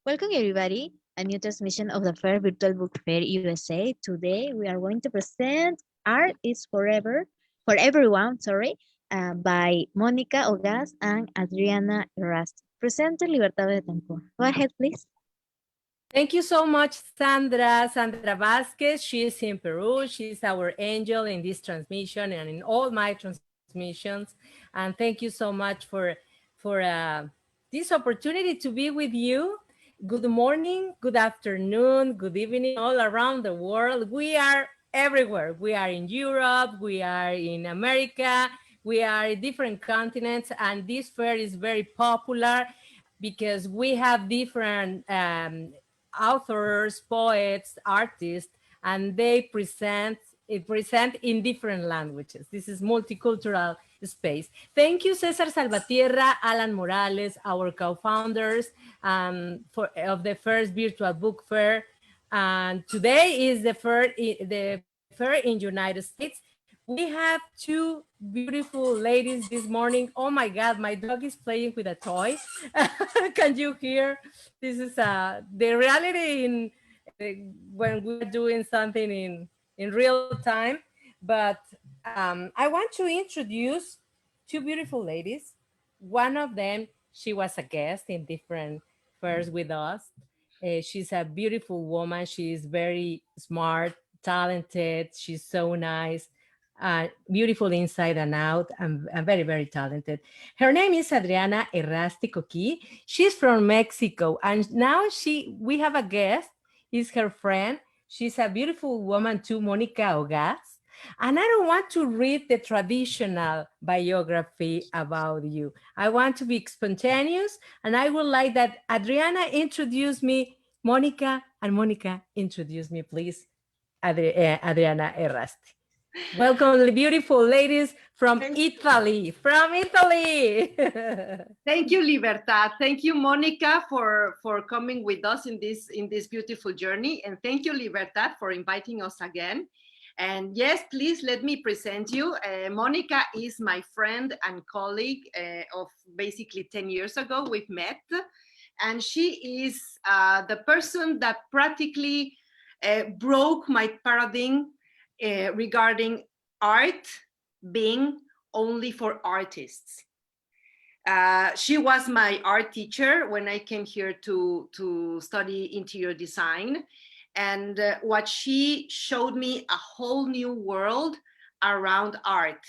Welcome everybody, a new transmission of the Fair Virtual Book Fair USA. Today we are going to present Art is Forever, for Everyone, by Monica Ogas and Adriana Errast. Presenter Libertad Betancourt. Go ahead, please. Thank you so much, Sandra. Sandra Vasquez. She is in Peru. She's our angel in this transmission and in all my transmissions. And thank you so much for this opportunity to be with you. Good morning, good afternoon, good evening, all around the world. We are everywhere. We are in Europe. We are in America. We are in different continents. And this fair is very popular because we have different authors, poets, artists, and they present in different languages. This is multicultural space. Thank you, Cesar Salvatierra, Alan Morales, our co-founders of the first virtual book fair. And today is the fair in United States. We have two beautiful ladies this morning. Oh my God, my dog is playing with a toy. Can you hear? This is the reality when we're doing something in real time. But I want to introduce two beautiful ladies. One of them, she was a guest in different fairs with us. She's a beautiful woman. She is very smart, talented. She's so nice, beautiful inside and out, and very, very talented. Her name is Adriana Errasti Coqui. She's from Mexico, and now we have a guest. Is her friend. She's a beautiful woman too, Monica Ogas. And I don't want to read the traditional biography about you. I want to be spontaneous, and I would like that Adriana introduce me, Monica, and Monica introduce me, please, Adriana Errasti. Welcome, the beautiful ladies from Italy. From Italy. Thank you, Libertad. Thank you, Monica, for coming with us in this beautiful journey. And thank you, Libertad, for inviting us again. And yes, please let me present you. Monica is my friend and colleague of basically 10 years ago we've met. And she is the person that practically broke my paradigm regarding art being only for artists. She was my art teacher when I came here to study interior design. And what she showed me a whole new world around art.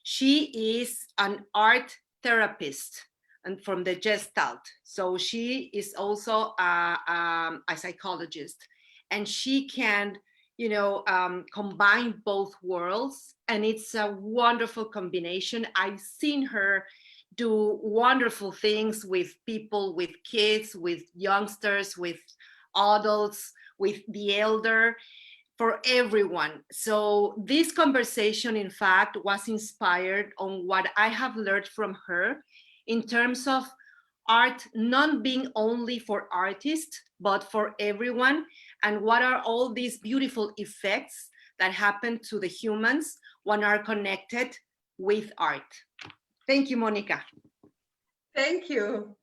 She is an art therapist and from the Gestalt. So she is also a psychologist, and she can combine both worlds, and it's a wonderful combination. I've seen her do wonderful things with people, with kids, with youngsters, with adults, with the elder, for everyone. So this conversation, in fact, was inspired on what I have learned from her in terms of art not being only for artists, but for everyone, and what are all these beautiful effects that happen to the humans when are connected with art. Thank you, Monica. Thank you.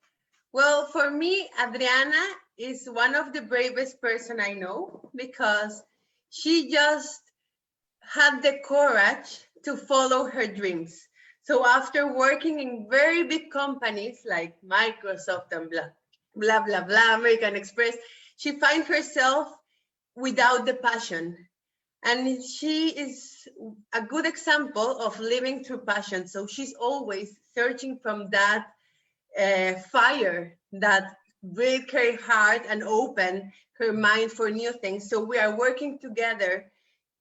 Well, for me, Adriana is one of the bravest person I know, because she just had the courage to follow her dreams. So after working in very big companies like Microsoft and blah, blah, blah, American Express, she finds herself without the passion. And she is a good example of living through passion. So she's always searching from that fire that break her heart and open her mind for new things. So we are working together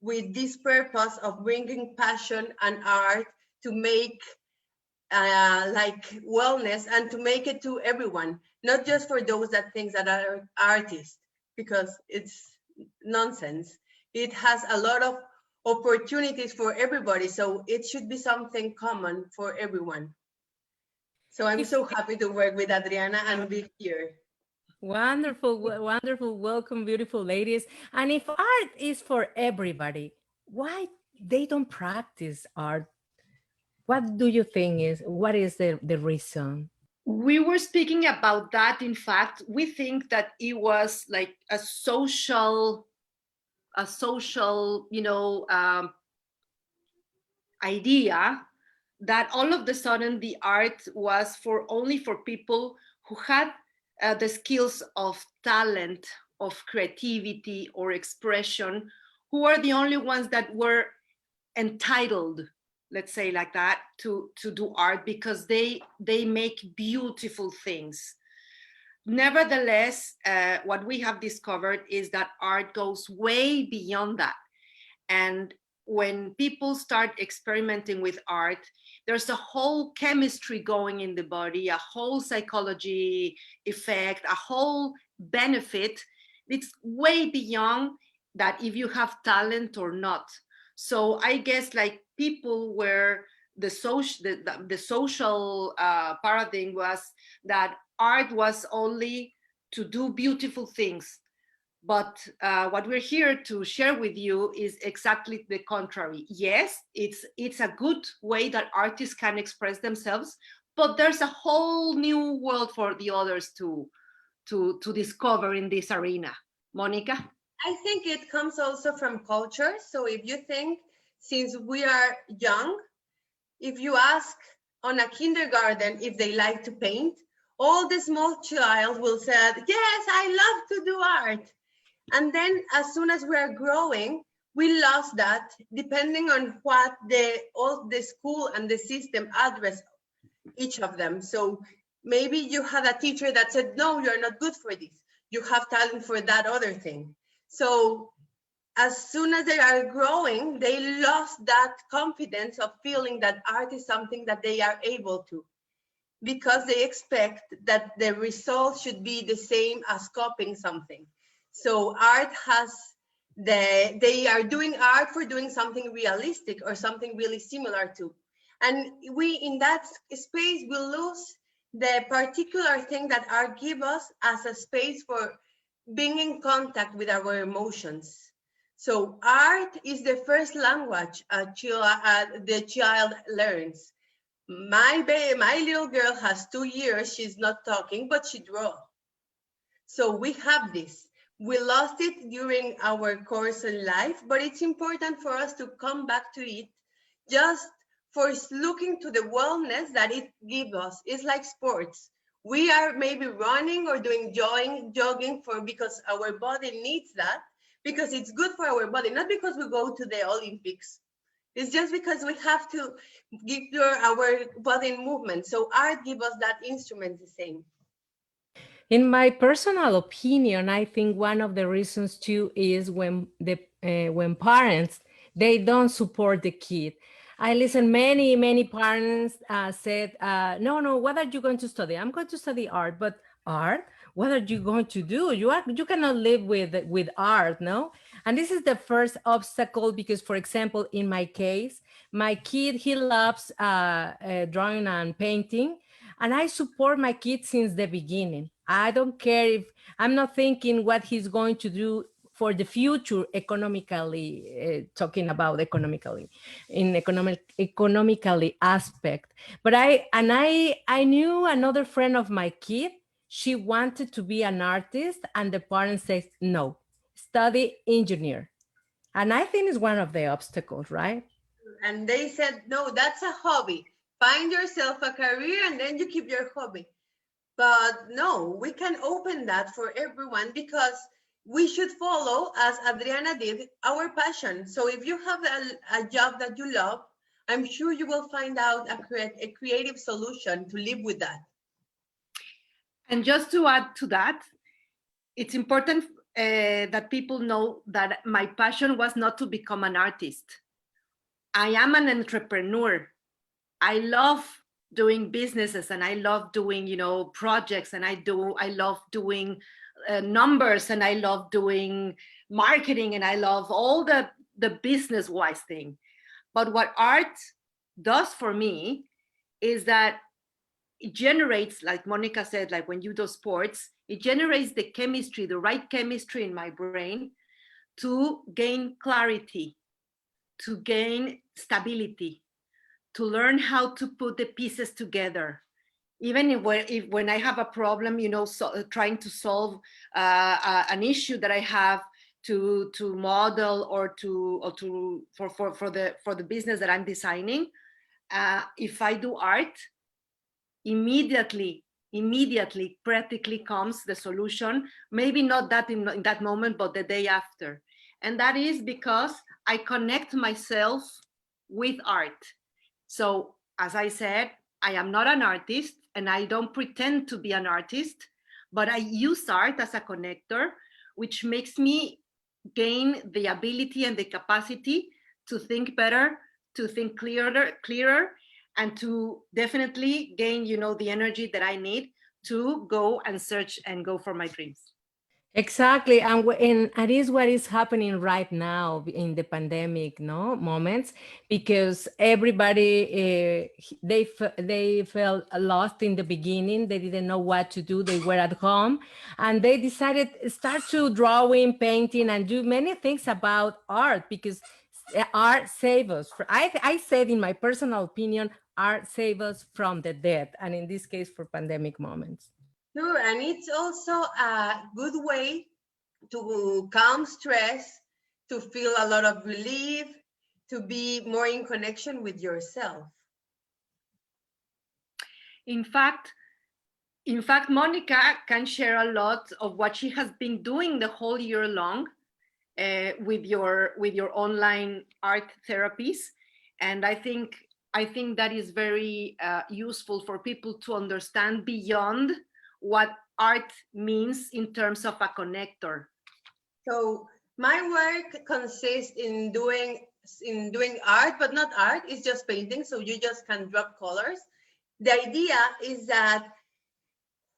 with this purpose of bringing passion and art to make like wellness, and to make it to everyone, not just for those that think that are artists, because it's nonsense. It has a lot of opportunities for everybody, so it should be something common for everyone. So I'm so happy to work with Adriana and be here. Wonderful, wonderful. Welcome, beautiful ladies. And if art is for everybody, why they don't practice art? What do you think what is the reason? We were speaking about that. In fact, we think that it was like a social, idea, that all of the sudden the art was only for people who had the skills of talent, of creativity or expression, who are the only ones that were entitled, let's say like that, to do art, because they make beautiful things. Nevertheless, what we have discovered is that art goes way beyond that. And when people start experimenting with art, there's a whole chemistry going in the body, a whole psychology effect, a whole benefit. It's way beyond that if you have talent or not. So I guess like people were the social paradigm was that art was only to do beautiful things. But what we're here to share with you is exactly the contrary. Yes, it's a good way that artists can express themselves, but there's a whole new world for the others to discover in this arena. Monica? I think it comes also from culture. So if you think, since we are young, if you ask on a kindergarten if they like to paint, all the small child will say, yes, I love to do art. And then as soon as we are growing, we lost that depending on what all the school and the system address each of them. So maybe you had a teacher that said, no, you're not good for this. You have talent for that other thing. So as soon as they are growing, they lost that confidence of feeling that art is something that they are able to, because they expect that the result should be the same as copying something. So art has they are doing art for doing something realistic or something really similar to. And we, in that space, will lose the particular thing that art gives us as a space for being in contact with our emotions. So art is the first language the child learns. My little girl has 2 years, she's not talking, but she draws. So we have this. We lost it during our course in life, but it's important for us to come back to it just for looking to the wellness that it gives us. It's like sports. We are maybe running or doing jogging because our body needs that, because it's good for our body, not because we go to the Olympics. It's just because we have to give our body in movement. So art gives us that instrument the same. In my personal opinion, I think one of the reasons too is when parents, they don't support the kid. I listen, many parents said, no, what are you going to study? I'm going to study art, but art? What are you going to do? You cannot live with art, no? And this is the first obstacle because, for example, in my case, my kid, he loves drawing and painting, and I support my kid since the beginning. I don't care if I'm not thinking what he's going to do for the future economically, talking about economically aspect. But I knew another friend of my kid. She wanted to be an artist, and the parents said no, study engineer. And I think it's one of the obstacles, right? And they said, no, that's a hobby. Find yourself a career and then you keep your hobby. But no, we can open that for everyone, because we should follow, as Adriana did, our passion. So if you have a job that you love, I'm sure you will find out a creative solution to live with that. And just to add to that, it's important that people know that my passion was not to become an artist. I am an entrepreneur. I love doing businesses, and I love doing, projects, and I love doing numbers, and I love doing marketing, and I love all the business wise thing. But what art does for me is that it generates, like Monica said, like when you do sports, it generates the right chemistry in my brain to gain clarity, to gain stability, to learn how to put the pieces together even when I have a problem, you know, trying to solve an issue that I have to model or for the business that I'm designing, if I do art, immediately practically comes the solution. Maybe not that in that moment, but the day after. And that is because I connect myself with art. So as I said, I am not an artist and I don't pretend to be an artist, but I use art as a connector, which makes me gain the ability and the capacity to think better, to think clearer, and to definitely gain, you know, the energy that I need to go and search and go for my dreams. Exactly, and that is what is happening right now in the pandemic, no moments, because everybody they felt lost in the beginning. They didn't know what to do. They were at home, and they decided start to drawing, painting, and do many things about art because art saves us. I said in my personal opinion, art saves us from the death, and in this case, for pandemic moments. Sure, and it's also a good way to calm stress, to feel a lot of relief, to be more in connection with yourself. In fact, Monica can share a lot of what she has been doing the whole year long with your online art therapies, and I think that is very useful for people to understand beyond what art means in terms of a connector. So my work consists in doing art, but not art, it's just painting. So you just can drop colors. The idea is that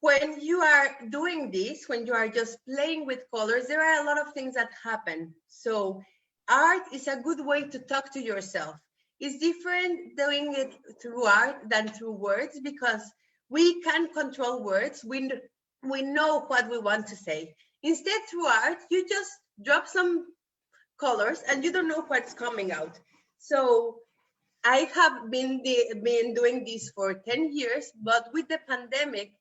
when you are doing this, when you are just playing with colors, there are a lot of things that happen. So art is a good way to talk to yourself. It's different doing it through art than through words because we can control words. We know what we want to say. Instead, through art, you just drop some colors and you don't know what's coming out. So I have been doing this for 10 years, but with the pandemic,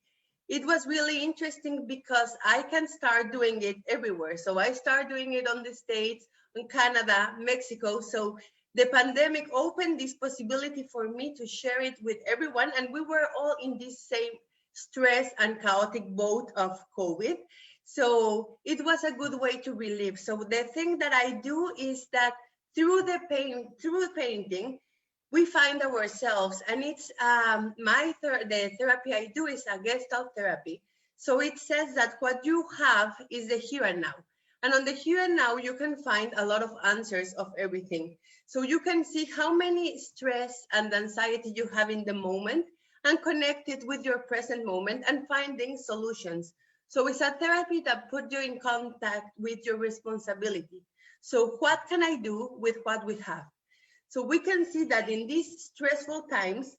it was really interesting because I can start doing it everywhere. So I started doing it on the States, in Canada, Mexico. So the pandemic opened this possibility for me to share it with everyone. And we were all in this same stress and chaotic boat of COVID. So it was a good way to relive. So the thing that I do is that through the painting, we find ourselves, and it's the therapy I do is a Gestalt therapy. So it says that what you have is the here and now. And on the here and now, you can find a lot of answers of everything. So you can see how many stress and anxiety you have in the moment and connect it with your present moment and finding solutions. So it's a therapy that puts you in contact with your responsibility. So what can I do with what we have? So we can see that in these stressful times,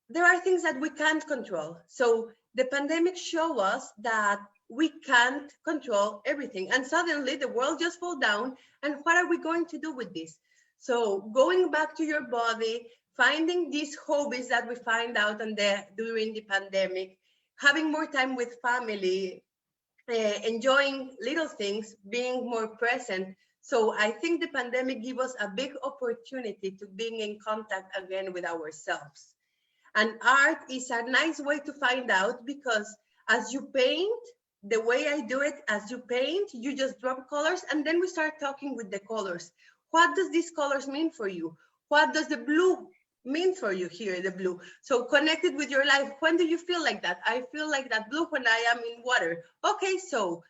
there are things that we can't control. So the pandemic showed us that we can't control everything. And suddenly the world just fell down. And what are we going to do with this? So going back to your body, finding these hobbies that we find out during the pandemic, having more time with family, enjoying little things, being more present. So I think the pandemic gave us a big opportunity to being in contact again with ourselves. And art is a nice way to find out because as you paint, the way I do it, as you paint, you just drop colors and then we start talking with the colors. What does these colors mean for you? What does the blue mean for you here, the blue? So connected with your life. When do you feel like that? I feel like that blue when I am in water. Okay, so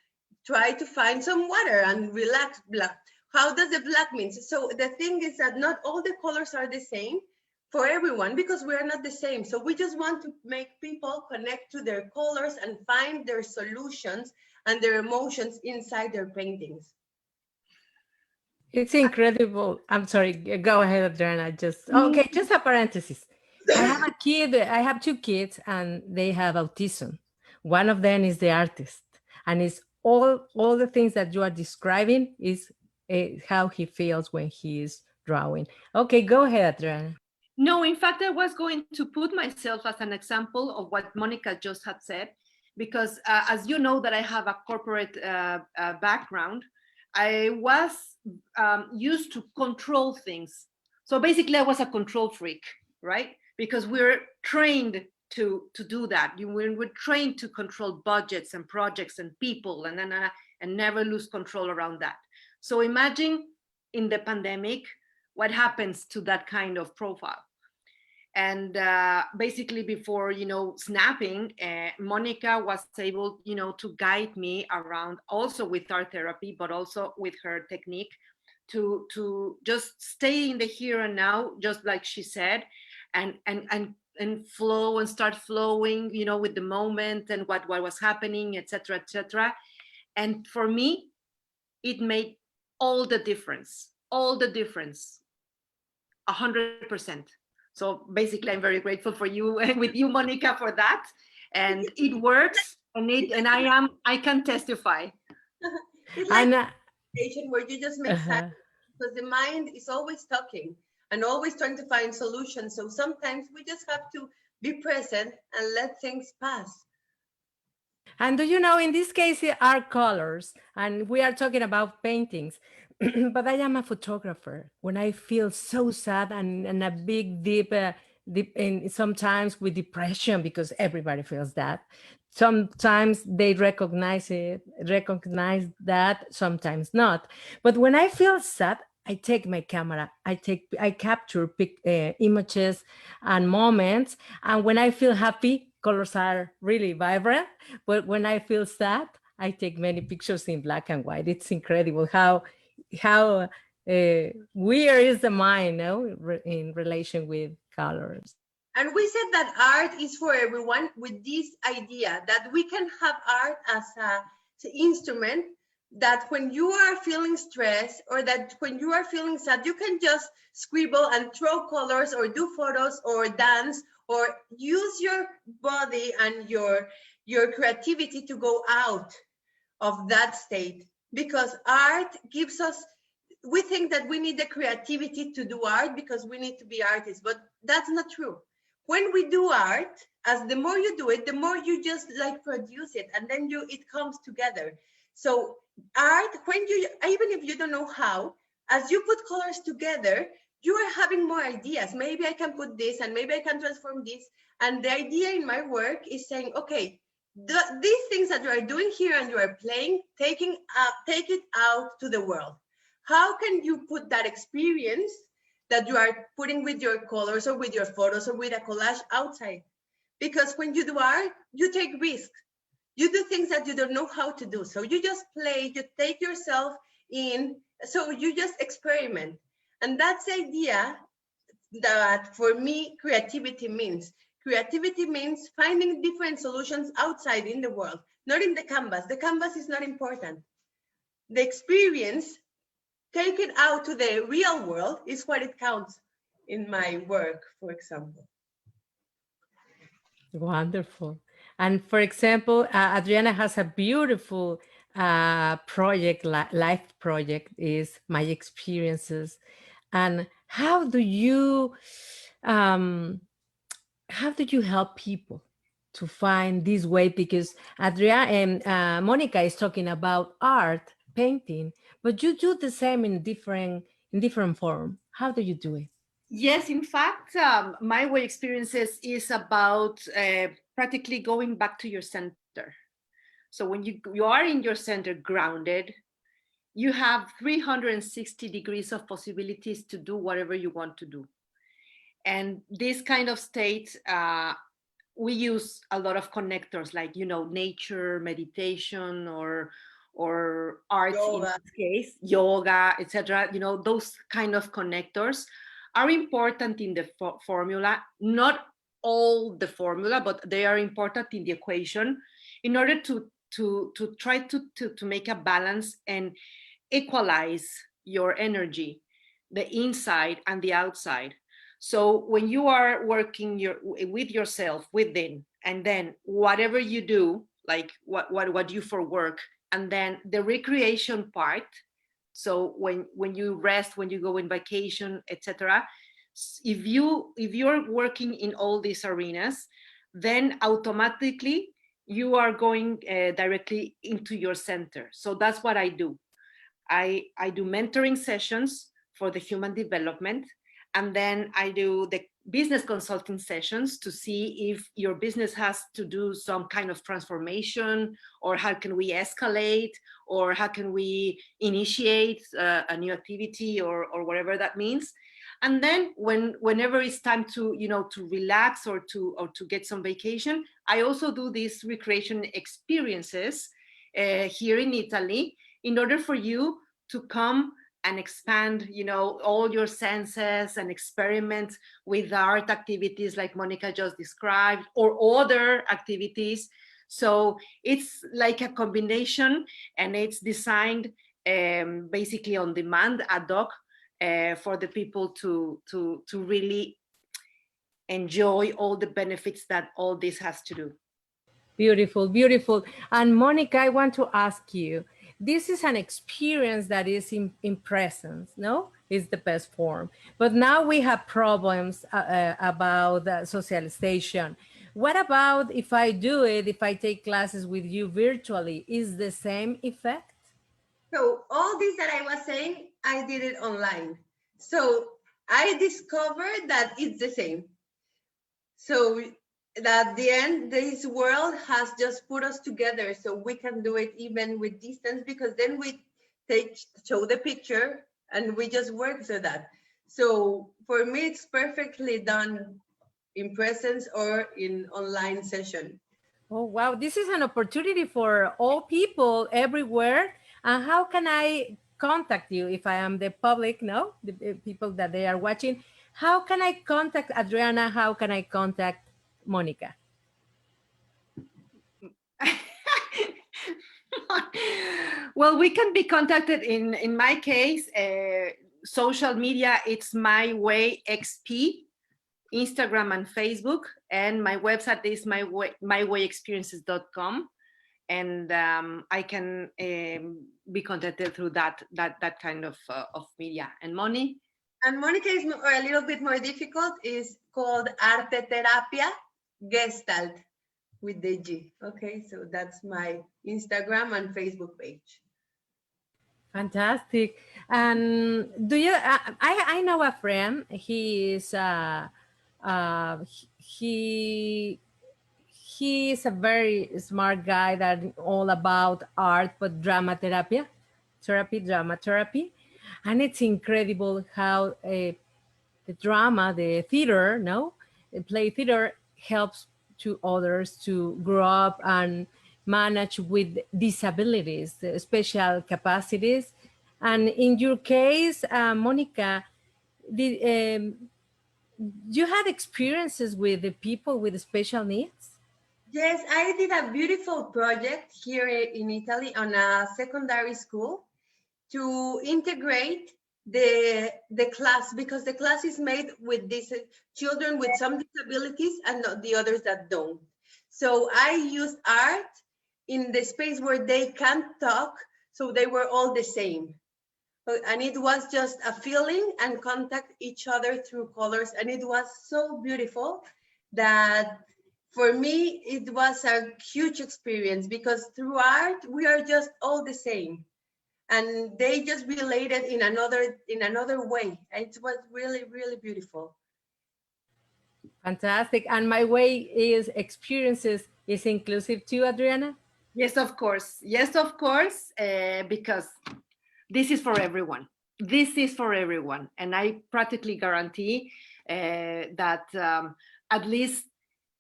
try to find some water and relax. Black. How does the black mean? So the thing is that not all the colors are the same for everyone because we are not the same. So we just want to make people connect to their colors and find their solutions and their emotions inside their paintings. It's incredible. I'm sorry. Go ahead, Adriana. Just a parenthesis. I have two kids and they have autism. One of them is the artist, and it's all the things that you are describing is how he feels when he is drawing. Okay, go ahead, Adriana. No, in fact, I was going to put myself as an example of what Monica just had said, because as you know that I have a corporate background, I was used to control things. So basically I was a control freak, right? Because we're trained to do that. We're trained to control budgets and projects and people and never lose control around that. So imagine in the pandemic, what happens to that kind of profile. And basically before, snapping, Monica was able, to guide me around, also with art therapy, but also with her technique to just stay in the here and now, just like she said, and flow and start flowing, with the moment and what was happening, etc., etc. And for me, it made all the difference, 100%. So basically, I'm very grateful for you and with you, Monica, for that. And it works, and I can testify. It's like And meditation where you just make silence, because the mind is always talking and always trying to find solutions. So sometimes we just have to be present and let things pass. And do you know, in this case, are colors, and we are talking about paintings, but I am a photographer. When I feel so sad and a big deep, in sometimes with depression, because everybody feels that. Sometimes they recognize that, sometimes not. But when I feel sad, I take my camera, I capture images and moments. And when I feel happy, colors are really vibrant. But when I feel sad, I take many pictures in black and white. It's incredible how weird is the mind, no, in relation with colors. And we said that art is for everyone, with this idea that we can have art as an instrument, that when you are feeling stressed or that when you are feeling sad, you can just scribble and throw colors or do photos or dance or use your body and your creativity to go out of that state. Because art gives us, we think that we need the creativity to do art because we need to be artists, but that's not true. When we do art, as the more you do it, the more you just like produce it, and then it comes together. So art, when you, even if you don't know how, as you put colors together, you are having more ideas. Maybe I can put this and maybe I can transform this. And the idea in my work is saying, okay, these things that you are doing here and you are playing, take it out to the world. How can you put that experience that you are putting with your colors or with your photos or with a collage outside? Because when you do art, you take risks. You do things that you don't know how to do. So you just play, you take yourself in, so you just experiment. And that's the idea that for me, creativity means. Creativity means finding different solutions outside in the world, not in the canvas. The canvas is not important. The experience, take it out to the real world, is what it counts in my work, for example. Wonderful. And for example, Adriana has a beautiful project, life project, is My Experiences. And how do you help people to find this way? Because Adriana and Monica is talking about art, painting, but you do the same in different form. How do you do it? Yes, in fact, My Way Experiences is about practically going back to your center. So when you are in your center, grounded, you have 360 degrees of possibilities to do whatever you want to do. And this kind of state, we use a lot of connectors like, nature, meditation, or art, yoga. In this case, yoga, etc. Those kind of connectors are important in the formula. Not all the formula, but they are important in the equation in order to try to make a balance and equalize your energy, the inside and the outside. So when you are working with yourself within, and then whatever you do, like what you for work, and then the recreation part. So when you rest, when you go in vacation, etc., If you're working in all these arenas, then automatically you are going directly into your center. So that's what I do. I do mentoring sessions for the human development, and then I do the business consulting sessions to see if your business has to do some kind of transformation, or how can we escalate, or how can we initiate a new activity, or whatever that means. And then whenever it's time to, to relax or to get some vacation, I also do these recreation experiences here in Italy, in order for you to come and expand, all your senses and experiment with art activities like Monica just described, or other activities. So it's like a combination, and it's designed basically on demand, ad hoc, for the people to really enjoy all the benefits that all this has to do. Beautiful, beautiful. And Monica, I want to ask you, this is an experience that is in presence, no? Is the best form. But now we have problems about socialization. What about if I take classes with you virtually? Is the same effect? So all this that I was saying, I did it online. So I discovered that it's the same. So at the end, this world has just put us together, so we can do it even with distance, because then we show the picture and we just work so that. So for me, it's perfectly done in presence or in online session. Oh, wow. This is an opportunity for all people everywhere. And how can I contact you if I am the public, no? The people that they are watching. How can I contact Adriana? How can I contact Monica? Well, we can be contacted in my case, social media, it's My Way XP, Instagram and Facebook, and my website is mywayexperiences.com, and I can be contacted through that kind of media. And Moni? And Monica is a little bit more difficult. Is called Arte Terapia Gestalt with the G. Okay, so that's my Instagram and Facebook page. Fantastic. And do you? I know a friend. He is he is a very smart guy that all about art, but drama therapy, and it's incredible how the drama, the theater, play theater helps to others to grow up and manage with disabilities, special capacities. And in your case, Monica, you had experiences with the people with special needs? Yes, I did a beautiful project here in Italy on a secondary school to integrate the class, because the class is made with these children with some disabilities and the others that don't. So I used art in the space where they can't talk, so they were all the same. And it was just a feeling and contact each other through colors. And it was so beautiful that for me, it was a huge experience, because through art, we are just all the same. And they just related in another way. It was really, really beautiful. Fantastic. And My Way is experiences is inclusive too, Adriana? Yes, of course. Yes, of course, because this is for everyone. This is for everyone. And I practically guarantee that at least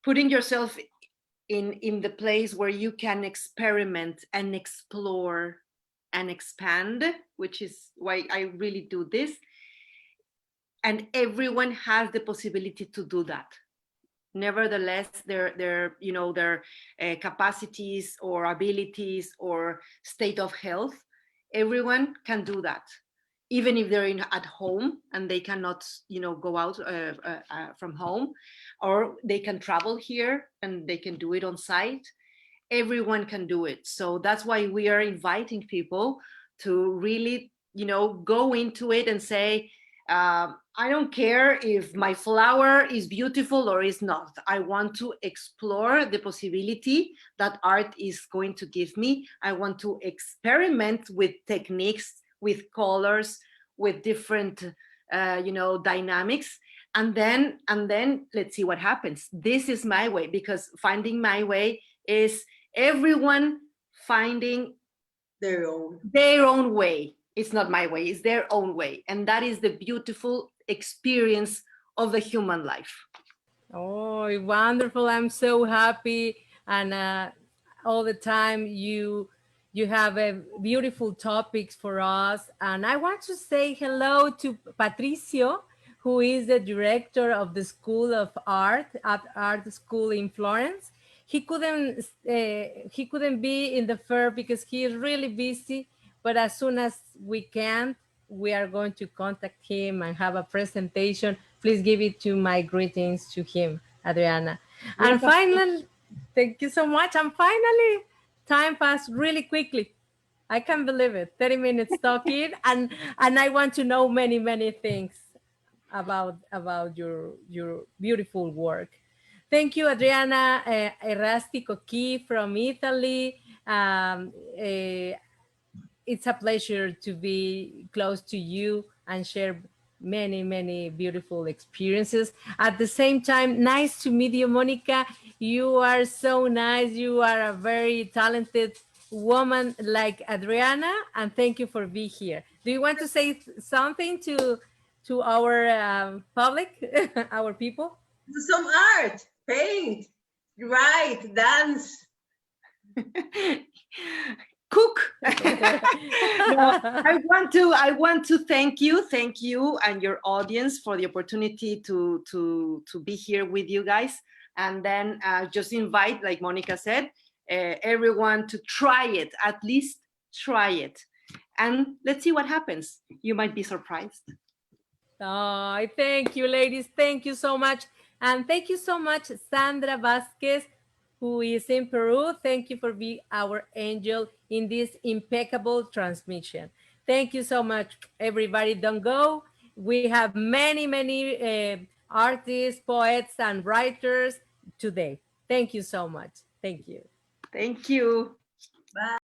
putting yourself in the place where you can experiment and explore and expand, which is why I really do this. And everyone has the possibility to do that. Nevertheless, their capacities or abilities or state of health, everyone can do that, even if they're at home and they cannot, go out from home, or they can travel here and they can do it on site. Everyone can do it. So that's why we are inviting people to really, go into it and say, I don't care if my flower is beautiful or is not. I want to explore the possibility that art is going to give me. I want to experiment with techniques, with colors, with different, dynamics. And then let's see what happens. This is my way, because finding my way is everyone finding Their own. their own way. It's not my way, it's their own way. And that is the beautiful experience of the human life. Oh, wonderful. I'm so happy. And all the time you have a beautiful topics for us. And I want to say hello to Patricio, who is the director of the School of Art at Art School in Florence. He couldn't be in the fair because he is really busy, but as soon as we can, we are going to contact him and have a presentation. Please give it to my greetings to him, Adriana. And finally, thank you so much. And finally, time passed really quickly. I can't believe it. 30 minutes talking, and I want to know many, many things about your beautiful work. Thank you, Adriana Errasti Cocchi from Italy. It's a pleasure to be close to you and share many, many beautiful experiences. At the same time, nice to meet you, Monica. You are so nice. You are a very talented woman like Adriana, and thank you for being here. Do you want to say something to our public, our people? Do some art, paint, write, dance. Cook. No, I want to thank you and your audience for the opportunity to be here with you guys, and then just invite, like Monica said, everyone to try it, at least try it, and let's see what happens. You might be surprised. Oh, thank you, ladies. Thank you so much. And thank you so much, Sandra Vasquez, who is in Peru. Thank you for being our angel in this impeccable transmission. Thank you so much, everybody. Don't go. We have many, many artists, poets, and writers today. Thank you so much. Thank you. Thank you. Bye.